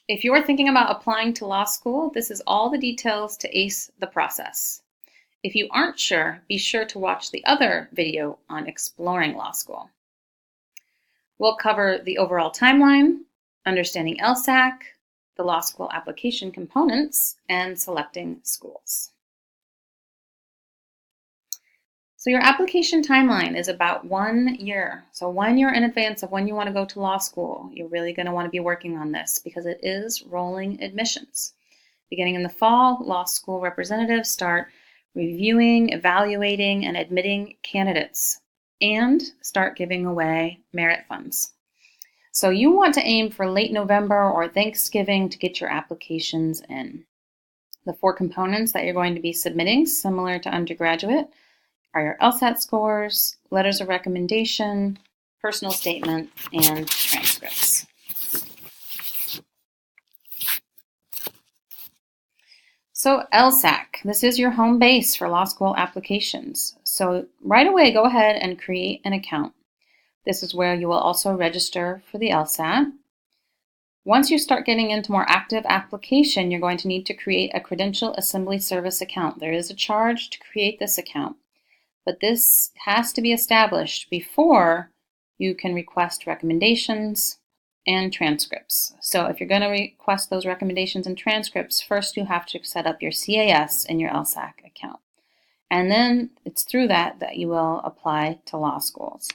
If you're thinking about applying to law school, this is all the details to ace the process. If you aren't sure, be sure to watch the other video on exploring law school. We'll cover the overall timeline, understanding LSAC, the law school application components, and selecting schools. So your application timeline is about 1 year. So 1 year in advance of when you want to go to law school, you're really going to want to be working on this because it is rolling admissions. Beginning in the fall, law school representatives start reviewing, evaluating, and admitting candidates and start giving away merit funds. So you want to aim for late November or Thanksgiving to get your applications in. The 4 components that you're going to be submitting, similar to undergraduate, are your Lsat scores, letters of recommendation, personal statement, and transcripts. So LSAC, this is your home base for law school applications. So right away, go ahead and create an account. This is where you will also register for the Lsat. Once you start getting into more active application, you're going to need to create a Credential Assembly Service account. There is a charge to create this account, but this has to be established before you can request recommendations and transcripts. So if you're going to request those recommendations and transcripts, first you have to set up your CAS in your LSAC account. And then it's through that you will apply to law schools.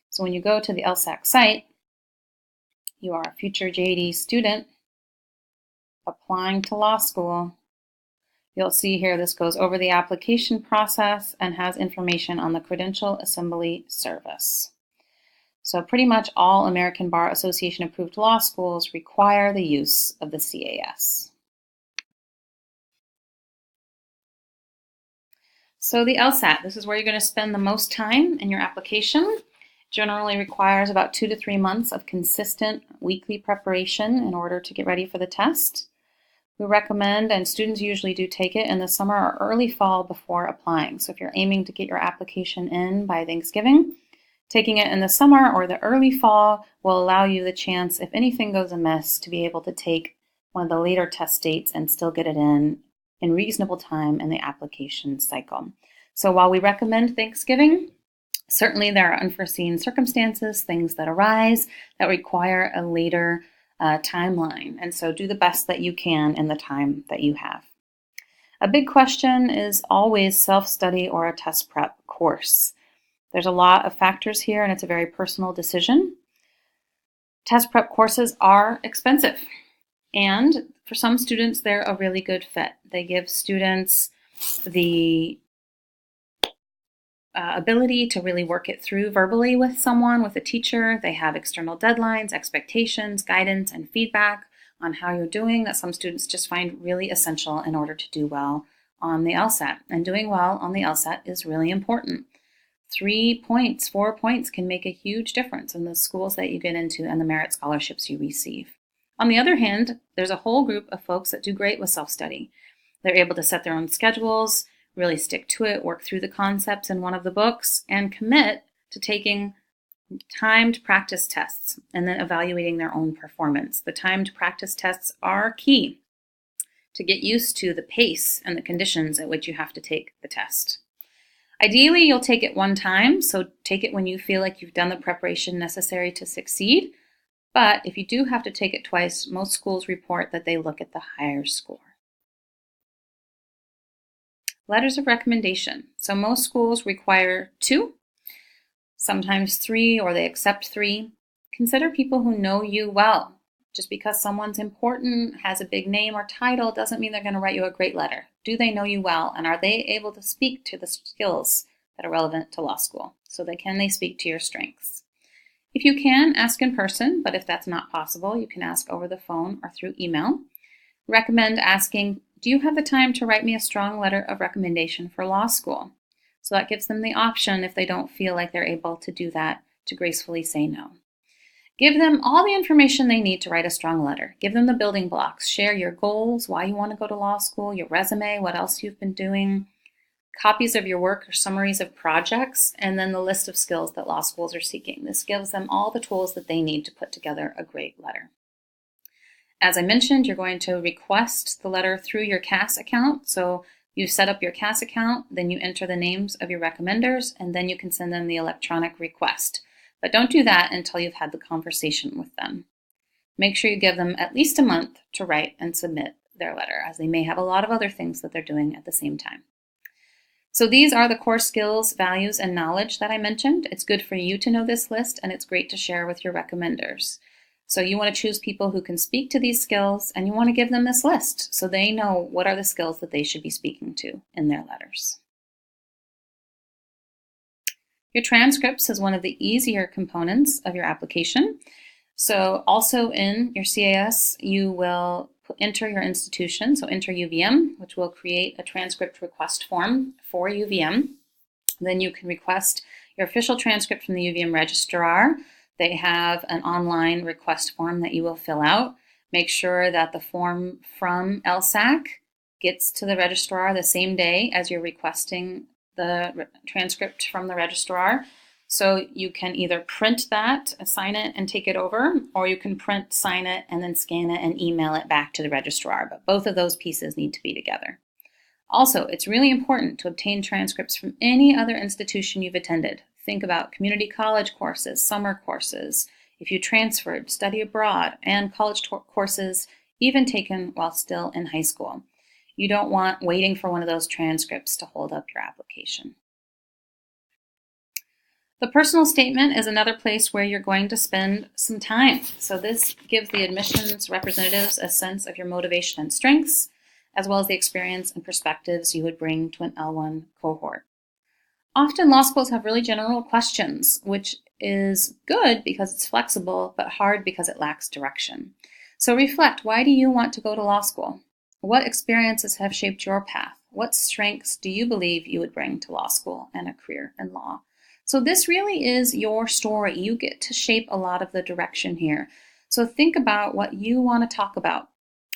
So when you go to the LSAC site, you are a future JD student applying to law school. You'll see here this goes over the application process and has information on the Credential Assembly Service. So pretty much all American Bar Association approved law schools require the use of the CAS. So the LSAT, this is where you're going to spend the most time in your application. Generally requires about 2 to 3 months of consistent weekly preparation in order to get ready for the test. We recommend, and students usually do take it in the summer or early fall before applying. So if you're aiming to get your application in by Thanksgiving, taking it in the summer or the early fall will allow you the chance, if anything goes amiss, to be able to take one of the later test dates and still get it in reasonable time in the application cycle. So while we recommend Thanksgiving, certainly there are unforeseen circumstances, things that arise that require a later timeline. And so do the best that you can in the time that you have. A big question is always self-study or a test prep course. There's a lot of factors here, and it's a very personal decision. Test prep courses are expensive, and for some students, they're a really good fit. They give students the ability to really work it through verbally with someone, with a teacher. They have external deadlines, expectations, guidance, and feedback on how you're doing that some students just find really essential in order to do well on the LSAT. And doing well on the LSAT is really important. 3 points, 4 points can make a huge difference in the schools that you get into and the merit scholarships you receive. On the other hand, there's a whole group of folks that do great with self-study. They're able to set their own schedules, really stick to it, work through the concepts in one of the books, and commit to taking timed practice tests and then evaluating their own performance. The timed practice tests are key to get used to the pace and the conditions at which you have to take the test. Ideally, you'll take it one time, so take it when you feel like you've done the preparation necessary to succeed. But if you do have to take it twice, most schools report that they look at the higher score. Letters of recommendation. So most schools require 2, sometimes 3, or they accept 3. Consider people who know you well. Just because someone's important, has a big name or title, doesn't mean they're going to write you a great letter. Do they know you well, and are they able to speak to the skills that are relevant to law school? So can they speak to your strengths? If you can, ask in person, but if that's not possible, you can ask over the phone or through email. Recommend asking, do you have the time to write me a strong letter of recommendation for law school? So that gives them the option, if they don't feel like they're able to do that, to gracefully say no. Give them all the information they need to write a strong letter. Give them the building blocks. Share your goals, why you want to go to law school, your resume, what else you've been doing, copies of your work or summaries of projects, and then the list of skills that law schools are seeking. This gives them all the tools that they need to put together a great letter. As I mentioned, you're going to request the letter through your CAS account. So you set up your CAS account, then you enter the names of your recommenders, and then you can send them the electronic request. But don't do that until you've had the conversation with them. Make sure you give them at least a month to write and submit their letter, as they may have a lot of other things that they're doing at the same time. So these are the core skills, values, and knowledge that I mentioned. It's good for you to know this list, and it's great to share with your recommenders. So you want to choose people who can speak to these skills, and you want to give them this list so they know what are the skills that they should be speaking to in their letters. Your transcripts is one of the easier components of your application. So also in your CAS, you will enter your institution, so enter UVM, which will create a transcript request form for UVM. Then you can request your official transcript from the UVM registrar. They have an online request form that you will fill out. Make sure that the form from Lsat gets to the registrar the same day as you're requesting the transcript from the registrar. So you can either print that, sign it, and take it over, or you can print, sign it, and then scan it and email it back to the registrar. But both of those pieces need to be together. Also, it's really important to obtain transcripts from any other institution you've attended. Think about community college courses, summer courses, if you transferred, study abroad, and college courses even taken while still in high school. You don't want waiting for one of those transcripts to hold up your application. The personal statement is another place where you're going to spend some time. So this gives the admissions representatives a sense of your motivation and strengths, as well as the experience and perspectives you would bring to an L1 cohort. Often law schools have really general questions, which is good because it's flexible, but hard because it lacks direction. So reflect, why do you want to go to law school? What experiences have shaped your path? What strengths do you believe you would bring to law school and a career in law? So this really is your story. You get to shape a lot of the direction here. So think about what you want to talk about.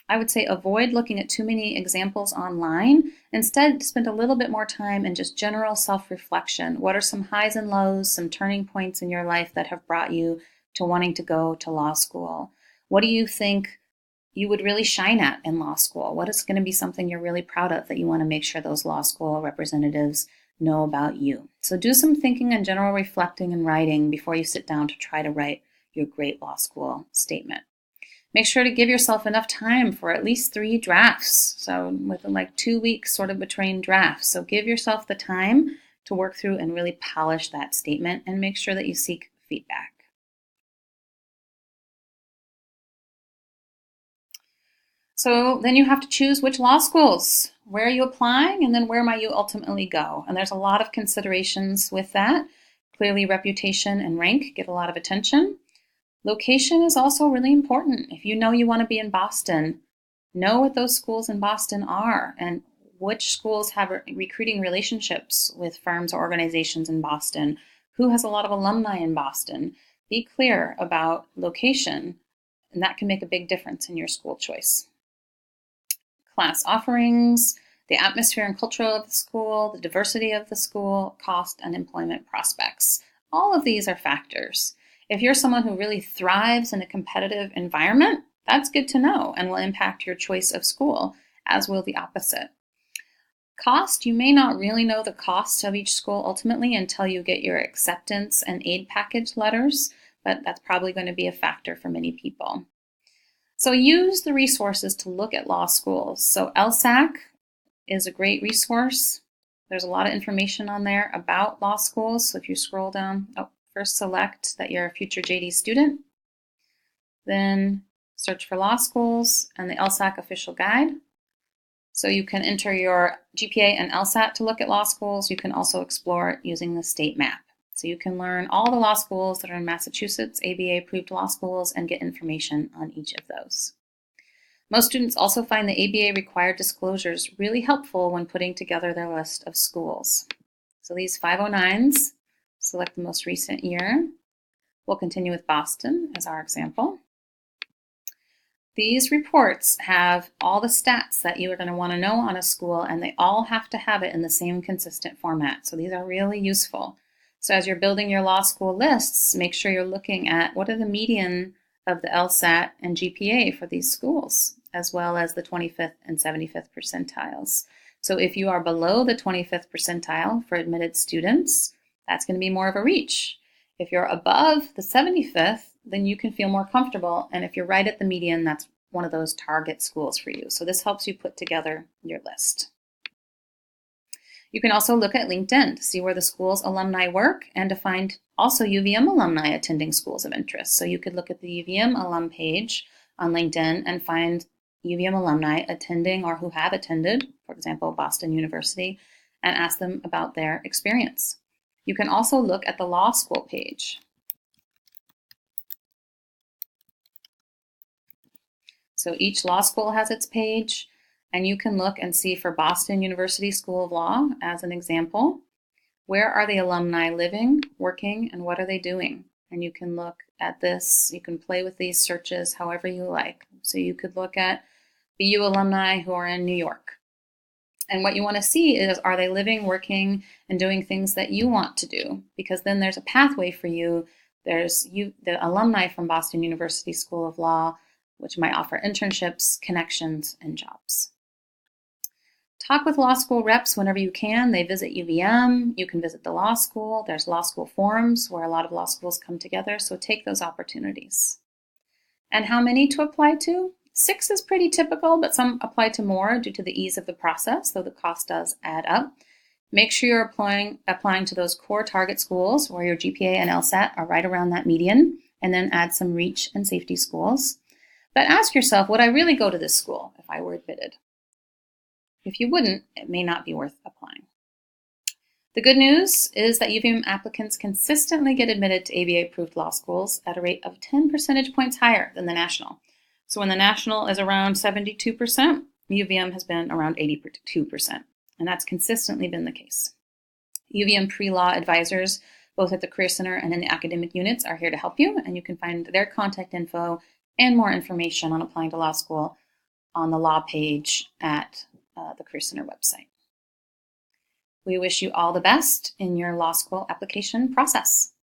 I would say avoid looking at too many examples online. Instead, spend a little bit more time in just general self-reflection. What are some highs and lows, some turning points in your life that have brought you to wanting to go to law school? What do you think you would really shine at in law school? What is going to be something you're really proud of that you want to make sure those law school representatives know about you? So do some thinking and general reflecting and writing before you sit down to try to write your great law school statement. Make sure to give yourself enough time for at least 3 drafts. So within like 2 weeks sort of between drafts. So give yourself the time to work through and really polish that statement, and make sure that you seek feedback. So then you have to choose which law schools. Where are you applying, and then where might you ultimately go? And there's a lot of considerations with that. Clearly, reputation and rank get a lot of attention. Location is also really important. If you know you want to be in Boston, know what those schools in Boston are and which schools have recruiting relationships with firms or organizations in Boston. Who has a lot of alumni in Boston? Be clear about location, and that can make a big difference in your school choice. Class offerings, the atmosphere and culture of the school, the diversity of the school, cost, and employment prospects. All of these are factors. If you're someone who really thrives in a competitive environment, that's good to know and will impact your choice of school, as will the opposite. Cost, you may not really know the cost of each school ultimately until you get your acceptance and aid package letters, but that's probably going to be a factor for many people. So use the resources to look at law schools. So Lsat is a great resource. There's a lot of information on there about law schools. So if you scroll down, first select that you're a future JD student, then search for law schools and the Lsat official guide. So you can enter your GPA and Lsat to look at law schools. You can also explore it using the state map. So you can learn all the law schools that are in Massachusetts, ABA approved law schools, and get information on each of those. Most students also find the ABA required disclosures really helpful when putting together their list of schools. So these 509s, select the most recent year. We'll continue with Boston as our example. These reports have all the stats that you are going to want to know on a school, and they all have to have it in the same consistent format. So these are really useful. So as you're building your law school lists, make sure you're looking at what are the median of the LSAT and GPA for these schools, as well as the 25th and 75th percentiles. So if you are below the 25th percentile for admitted students, that's going to be more of a reach. If you're above the 75th, then you can feel more comfortable. And if you're right at the median, that's one of those target schools for you. So this helps you put together your list. You can also look at LinkedIn to see where the school's alumni work and to find also UVM alumni attending schools of interest. So you could look at the UVM alum page on LinkedIn and find UVM alumni attending or who have attended, for example, Boston University, and ask them about their experience. You can also look at the law school page. So each law school has its page, and you can look and see for Boston University School of Law, as an example, where are the alumni living, working, and what are they doing? And you can look at this, you can play with these searches however you like. So you could look at BU alumni who are in New York. And what you want to see is, are they living, working, and doing things that you want to do? Because then there's a pathway for you. There's the alumni from Boston University School of Law, which might offer internships, connections, and jobs. Talk with law school reps whenever you can. They visit UVM. You can visit the law school. There's law school forums where a lot of law schools come together, so take those opportunities. And how many to apply to? 6 is pretty typical, but some apply to more due to the ease of the process, though the cost does add up. Make sure you're applying to those core target schools where your GPA and LSAT are right around that median, and then add some reach and safety schools. But ask yourself, would I really go to this school if I were admitted? If you wouldn't, it may not be worth applying. The good news is that UVM applicants consistently get admitted to ABA-approved law schools at a rate of 10 percentage points higher than the national. So when the national is around 72%, UVM has been around 82%, and that's consistently been the case. UVM pre-law advisors, both at the Career Center and in the academic units, are here to help you, and you can find their contact info and more information on applying to law school on the law page at the Career Center website. We wish you all the best in your law school application process.